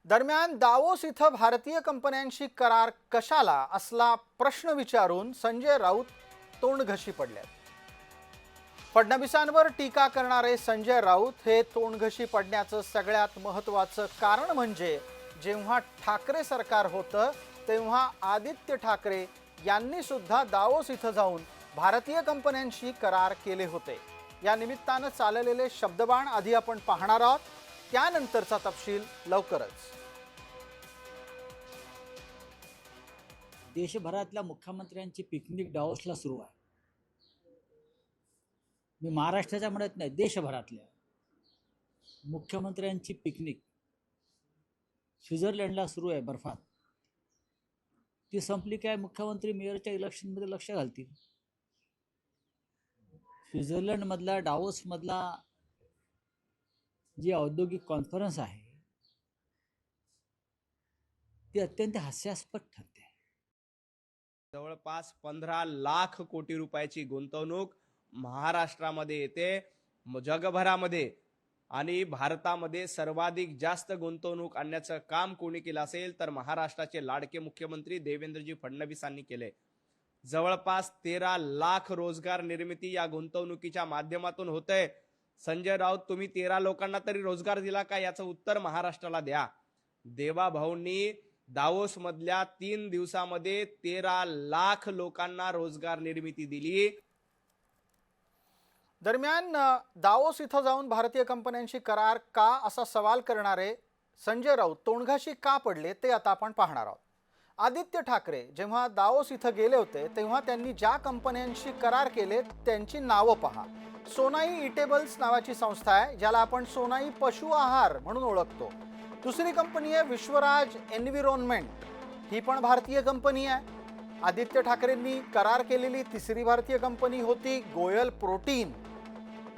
दरम्यान दावोस इथं भारतीय कंपन्यांशी करार कशाला असला प्रश्न विचारून संजय राऊत तोंडघशी पडले। फडणवीसांवर टीका करणारे संजय राऊत हे तोंडघशी पडण्याचं सगळ्यात महत्त्वाचं कारण म्हणजे जेव्हा ठाकरे सरकार होतं तेव्हा आदित्य ठाकरे यांनी सुद्धा दावोस इथं जाऊन भारतीय कंपन्यांशी करार केले होते। या निमित्तानं चाललेले शब्दबाण आधी आपण पाहणार आहोत, त्यानंतरचा तपशील लवकरच। देशभरातल्या मुख्यमंत्र्यांची पिकनिक दावोसला सुरू आहे। मी महाराष्ट्राच्या म्हणत नाही, देशभरातल्या मुख्यमंत्र्यांची पिकनिक स्वित्झर्लंडला सुरू आहे बर्फात। ती संपली काय मुख्यमंत्री मेयरच्या इलेक्शनमध्ये लक्ष घालतील। स्वित्झर्लंड मधला डावोस मधला जी औद्योगिक कॉन्फरन्स आहे ती अत्यंत हास्यास्पद ठरते। जवळपास 15 लाख कोटी रुपयाची गुंतवणूक महाराष्ट्रामध्ये येते। जगभरामध्ये आणि भारतामध्ये सर्वाधिक जास्त गुंतवणूक आणण्याचं काम कोणी केलं असेल तर महाराष्ट्राचे लाडके मुख्यमंत्री देवेंद्रजी फडणवीसांनी केले। जवळपास 13 लाख रोजगार निर्मिती या गुंतवणुकीच्या माध्यमातून होते। संजय राऊत, तुम्ही 13 लोकांना तरी रोजगार दिला का याचं उत्तर महाराष्ट्राला द्या। देवाभाऊंनी दावोस मधल्या 3 दिवसामध्ये 13 लाख लोकांना रोजगार निर्मिती दिली। दरम्यान दावोस इथं जाऊन भारतीय कंपन्यांशी करार का असा सवाल करणारे संजय राऊत तोंडघशी का पडले ते आता आपण पाहणार आहोत। आदित्य ठाकरे जेव्हा दावोस इथं गेले होते तेव्हा त्यांनी ज्या कंपन्यांशी करार केले त्यांची नावं पहा। सोनाई इटेबल्स नावाची संस्था आहे, ज्याला आपण सोनाई पशु आहार म्हणून ओळखतो। दुसरी कंपनी आहे विश्वराज एन्व्हायरमेंट, ही पण भारतीय कंपनी आहे। आदित्य ठाकरेंनी करार केलेली तिसरी भारतीय कंपनी होती गोयल प्रोटीन।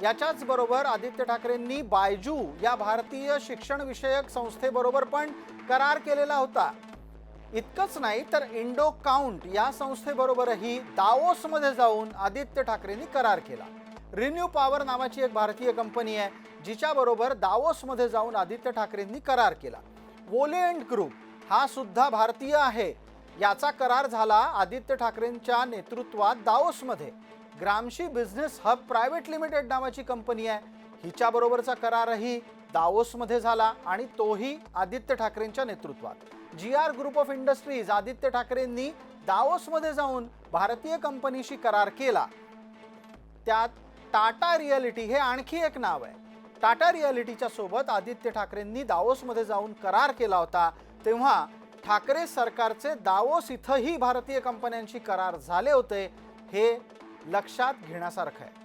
याच्याच बरोबर आदित्य ठाकरेंनी बायजू या भारतीय शिक्षण विषयक संस्थेबरोबर पण करार केलेला होता। इतकंच नाही तर इंडो काउंट या संस्थेबरोबरही दावोस मध्ये जाऊन आदित्य ठाकरेंनी करार केला। रिन्यू पॉवर नावाची एक भारतीय कंपनी आहे जिच्या बरोबर दावोस मध्ये जाऊन आदित्य ठाकरेंनी करार केला। वोलेंट ग्रुप हा सुद्धा भारतीय आहे, याचा करार झाला आदित्य ठाकरेंच्या नेतृत्वात दावोस मध्ये। ग्रामशी बिझनेस हब प्रायव्हेट लिमिटेड नावाची कंपनी आहे, हिच्या बरोबरचा करारही दावोस मध्ये झाला आणि तोही आदित्य ठाकरेंच्या नेतृत्वात। GR group of industries Aditya ठाकरेंनी दावोस मध्ये जाऊन भारतीय कंपनीशी करार केला। त्यात टाटा रिअलिटी हे आणखी एक नाव आहे। टाटा रिअलिटीच्या सोबत आदित्य ठाकरेंनी दावोस मध्ये जाऊन करार केला होता, तेव्हा ठाकरे सरकारचे दावोस इथंही भारतीय कंपन्यांशी करार झाले होते, हे लक्षात घेण्यासारखं आहे।